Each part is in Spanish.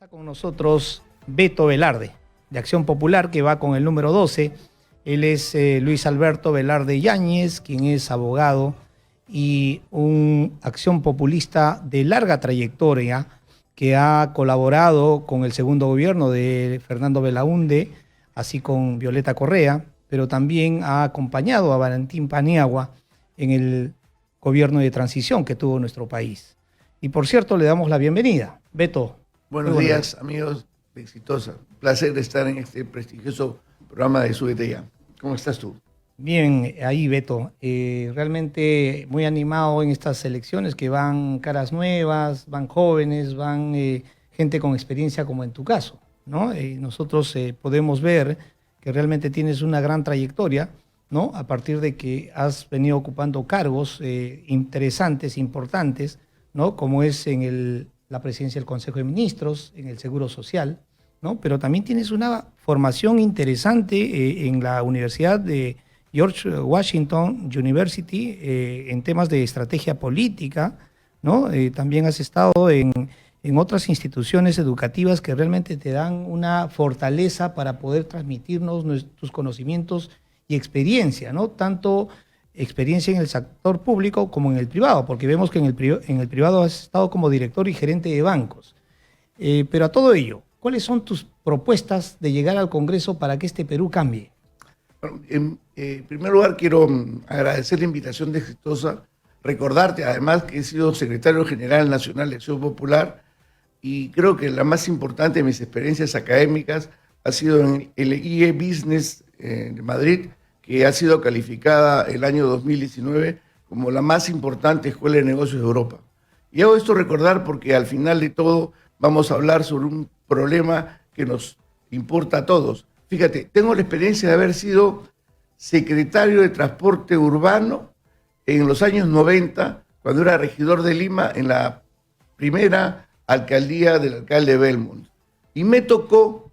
Está con nosotros Beto Velarde, de Acción Popular, que va con el número 12. Él es Luis Alberto Velarde Yáñez, quien es abogado y un acción populista de larga trayectoria que ha colaborado con el segundo gobierno de Fernando Belaúnde, así con Violeta Correa, pero también ha acompañado a Valentín Paniagua en el gobierno de transición que tuvo nuestro país. Y por cierto, le damos la bienvenida. Beto. Buenos días, amigos de Exitosa. Placer de estar en este prestigioso programa de Súbete Ya. ¿Cómo estás tú? Bien, ahí Beto. Realmente muy animado en estas elecciones que van caras nuevas, van jóvenes, van gente con experiencia como en tu caso, ¿no? Nosotros podemos ver que realmente tienes una gran trayectoria, ¿no? A partir de que has venido ocupando cargos interesantes, importantes, ¿no? Como es en la presidencia del Consejo de Ministros, en el Seguro Social, ¿no? Pero también tienes una formación interesante en la Universidad de George Washington University en temas de estrategia política, ¿no? También has estado en otras instituciones educativas que realmente te dan una fortaleza para poder transmitirnos tus conocimientos y experiencia, ¿no? Tanto experiencia en el sector público como en el privado, porque vemos que en el privado has estado como director y gerente de bancos. Pero a todo ello, ¿cuáles son tus propuestas de llegar al Congreso para que este Perú cambie? Bueno, en primer lugar, quiero agradecer la invitación de Exitosa, recordarte además que he sido secretario general nacional de Acción Popular y creo que la más importante de mis experiencias académicas ha sido en el IE Business de Madrid, que ha sido calificada el año 2019 como la más importante escuela de negocios de Europa. Y hago esto recordar porque al final de todo vamos a hablar sobre un problema que nos importa a todos. Fíjate, tengo la experiencia de haber sido secretario de Transporte Urbano en los años 90, cuando era regidor de Lima, en la primera alcaldía del alcalde Belmont. Y me tocó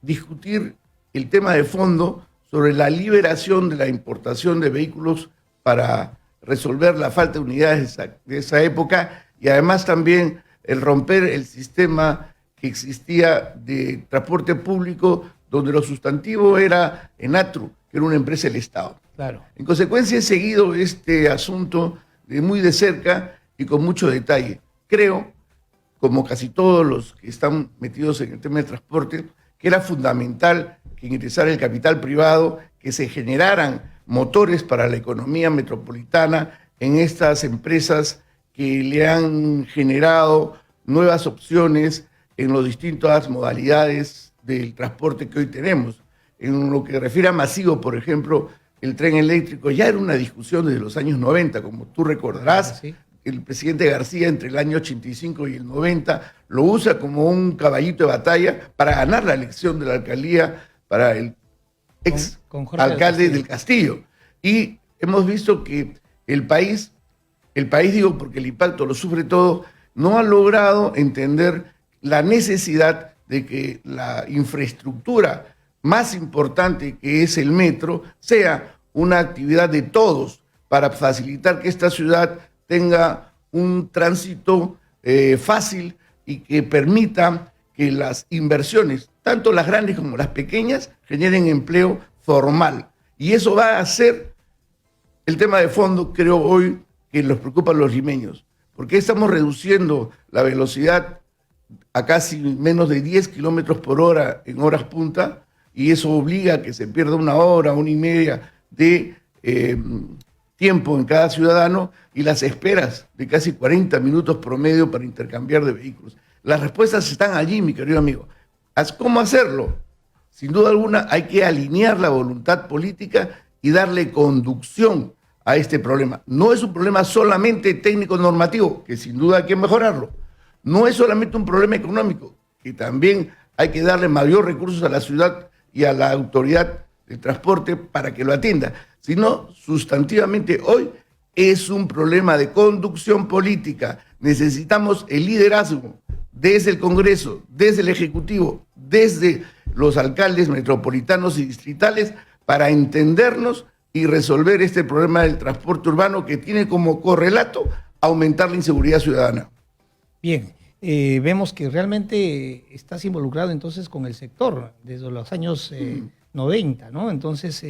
discutir el tema de fondo sobre la liberación de la importación de vehículos para resolver la falta de unidades de esa época y además también el romper el sistema que existía de transporte público donde lo sustantivo era Enatru, que era una empresa del Estado. Claro. En consecuencia he seguido este asunto muy de cerca y con mucho detalle. Creo, como casi todos los que están metidos en el tema de transporte, que era fundamental que ingresara el capital privado, que se generaran motores para la economía metropolitana en estas empresas que le han generado nuevas opciones en las distintas modalidades del transporte que hoy tenemos. En lo que refiere a masivo, por ejemplo, el tren eléctrico ya era una discusión desde los años 90, como tú recordarás. ¿Sí? El presidente García entre el año 85 y el 90 lo usa como un caballito de batalla para ganar la elección de la alcaldía para el ex alcalde del Castillo. Y hemos visto que el país digo porque el impacto lo sufre todo, no ha logrado entender la necesidad de que la infraestructura más importante, que es el metro, sea una actividad de todos para facilitar que esta ciudad tenga un tránsito fácil y que permita que las inversiones, tanto las grandes como las pequeñas, generen empleo formal. Y eso va a ser el tema de fondo, creo hoy, que nos preocupa a los limeños. Porque estamos reduciendo la velocidad a casi menos de 10 kilómetros por hora en horas punta, y eso obliga a que se pierda una hora y media de tiempo en cada ciudadano y las esperas de casi 40 minutos promedio para intercambiar de vehículos. Las respuestas están allí, mi querido amigo. ¿Cómo hacerlo? Sin duda alguna hay que alinear la voluntad política y darle conducción a este problema. No es un problema solamente técnico-normativo, que sin duda hay que mejorarlo. No es solamente un problema económico, que también hay que darle mayor recursos a la ciudad y a la autoridad de transporte para que lo atienda, sino sustantivamente hoy es un problema de conducción política. Necesitamos el liderazgo desde el Congreso, desde el Ejecutivo, desde los alcaldes metropolitanos y distritales para entendernos y resolver este problema del transporte urbano que tiene como correlato aumentar la inseguridad ciudadana. Bien, vemos que realmente estás involucrado entonces con el sector desde los años 90, ¿no? Entonces,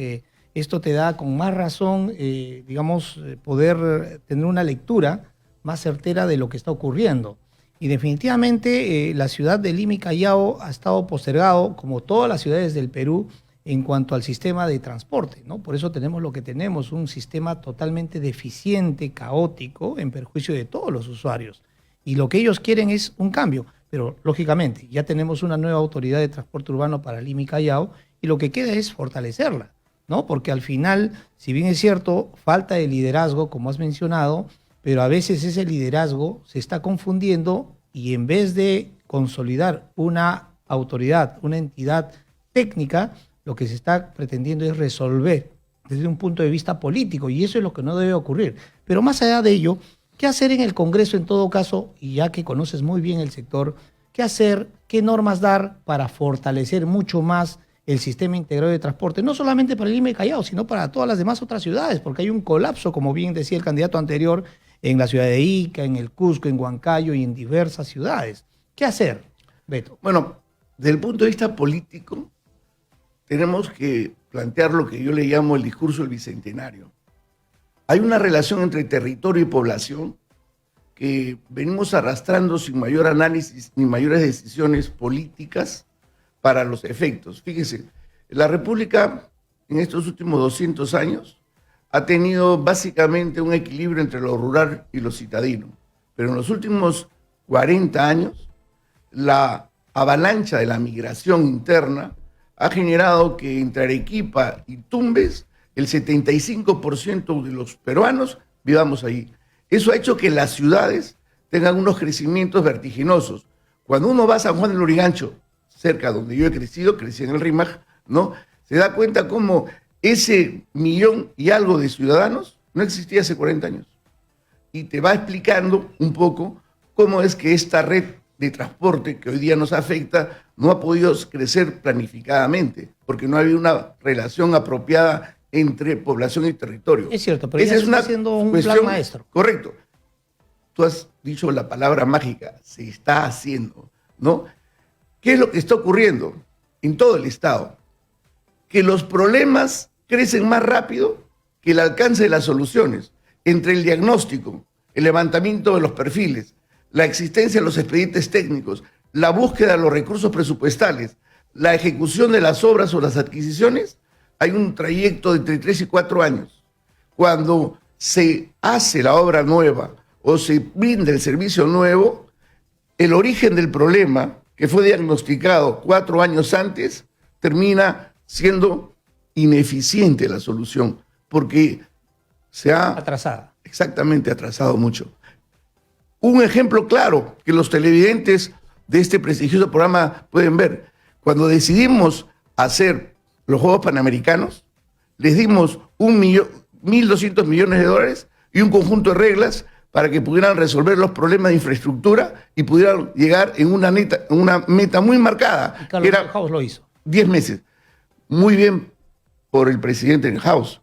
esto te da con más razón, digamos, poder tener una lectura más certera de lo que está ocurriendo. Y definitivamente la ciudad de Lima y Callao ha estado postergado, como todas las ciudades del Perú, en cuanto al sistema de transporte, ¿no? Por eso tenemos lo que tenemos, un sistema totalmente deficiente, caótico, en perjuicio de todos los usuarios. Y lo que ellos quieren es un cambio, pero lógicamente ya tenemos una nueva autoridad de transporte urbano para Lima y Callao y lo que queda es fortalecerla, ¿no? Porque al final, si bien es cierto, falta de liderazgo, como has mencionado, pero a veces ese liderazgo se está confundiendo y en vez de consolidar una autoridad, una entidad técnica, lo que se está pretendiendo es resolver desde un punto de vista político y eso es lo que no debe ocurrir. Pero más allá de ello, ¿qué hacer en el Congreso en todo caso? Y ya que conoces muy bien el sector, ¿qué hacer? ¿Qué normas dar para fortalecer mucho más el sistema integrado de transporte? No solamente para Lima y Callao, sino para todas las demás otras ciudades, porque hay un colapso, como bien decía el candidato anterior, en la ciudad de Ica, en el Cusco, en Huancayo y en diversas ciudades. ¿Qué hacer, Beto? Bueno, desde el punto de vista político, tenemos que plantear lo que yo le llamo el discurso del bicentenario. Hay una relación entre territorio y población que venimos arrastrando sin mayor análisis ni mayores decisiones políticas para los efectos. Fíjense, la República en estos últimos 200 años ha tenido básicamente un equilibrio entre lo rural y lo citadino, pero en los últimos 40 años la avalancha de la migración interna ha generado que entre Arequipa y Tumbes el 75% de los peruanos vivamos ahí. Eso ha hecho que las ciudades tengan unos crecimientos vertiginosos. Cuando uno va a San Juan del Lurigancho, cerca donde yo he crecido, crecí en el RIMAG, ¿no? Se da cuenta cómo ese 1.000.000 y algo de ciudadanos no existía hace 40 años. Y te va explicando un poco cómo es que esta red de transporte que hoy día nos afecta no ha podido crecer planificadamente, porque no había una relación apropiada entre población y territorio. Es cierto, pero esa está haciendo un plan maestro. Correcto. Tú has dicho la palabra mágica, se está haciendo, ¿no? ¿Qué es lo que está ocurriendo en todo el Estado? Que los problemas crecen más rápido que el alcance de las soluciones. Entre el diagnóstico, el levantamiento de los perfiles, la existencia de los expedientes técnicos, la búsqueda de los recursos presupuestales, la ejecución de las obras o las adquisiciones, hay un trayecto de entre 3 y 4 años. Cuando se hace la obra nueva o se brinda el servicio nuevo, el origen del problema, que fue diagnosticado 4 años antes, termina siendo ineficiente la solución, porque se ha atrasada. Exactamente, atrasado mucho. Un ejemplo claro que los televidentes de este prestigioso programa pueden ver. Cuando decidimos hacer los Juegos Panamericanos, les dimos 1.200 millones de dólares y un conjunto de reglas para que pudieran resolver los problemas de infraestructura y pudieran llegar en una meta muy marcada. Y Carlos House lo hizo. 10 meses. Muy bien por el presidente en House,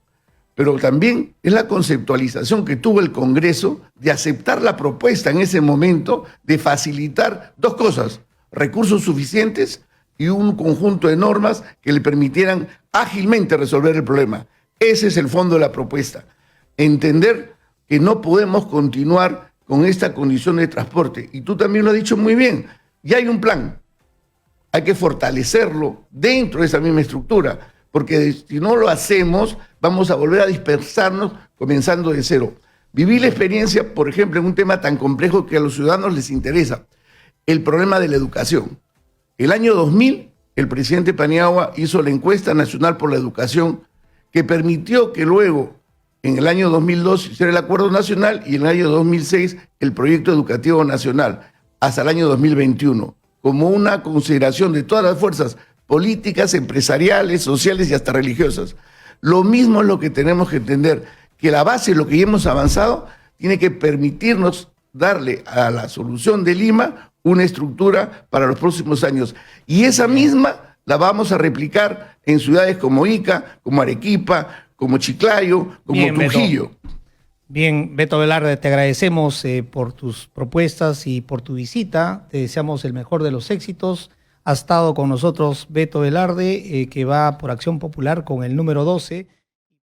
pero también es la conceptualización que tuvo el Congreso de aceptar la propuesta en ese momento de facilitar 2 cosas, recursos suficientes y un conjunto de normas que le permitieran ágilmente resolver el problema. Ese es el fondo de la propuesta. Entender que no podemos continuar con esta condición de transporte. Y tú también lo has dicho muy bien, ya hay un plan. Hay que fortalecerlo dentro de esa misma estructura, porque si no lo hacemos, vamos a volver a dispersarnos comenzando de cero. Viví la experiencia, por ejemplo, en un tema tan complejo que a los ciudadanos les interesa, el problema de la educación. El año 2000, el presidente Paniagua hizo la encuesta nacional por la educación que permitió que luego, en el año 2002, hiciera el acuerdo nacional y en el año 2006 el proyecto educativo nacional, hasta el año 2021, como una consideración de todas las fuerzas políticas, empresariales, sociales y hasta religiosas. Lo mismo es lo que tenemos que entender, que la base de lo que ya hemos avanzado tiene que permitirnos darle a la solución de Lima una estructura para los próximos años. Y esa misma la vamos a replicar en ciudades como Ica, como Arequipa, como Chiclayo, como Bien, Trujillo. Beto. Bien, Beto Velarde, te agradecemos por tus propuestas y por tu visita. Te deseamos el mejor de los éxitos. Ha estado con nosotros Beto Velarde, que va por Acción Popular con el número 12.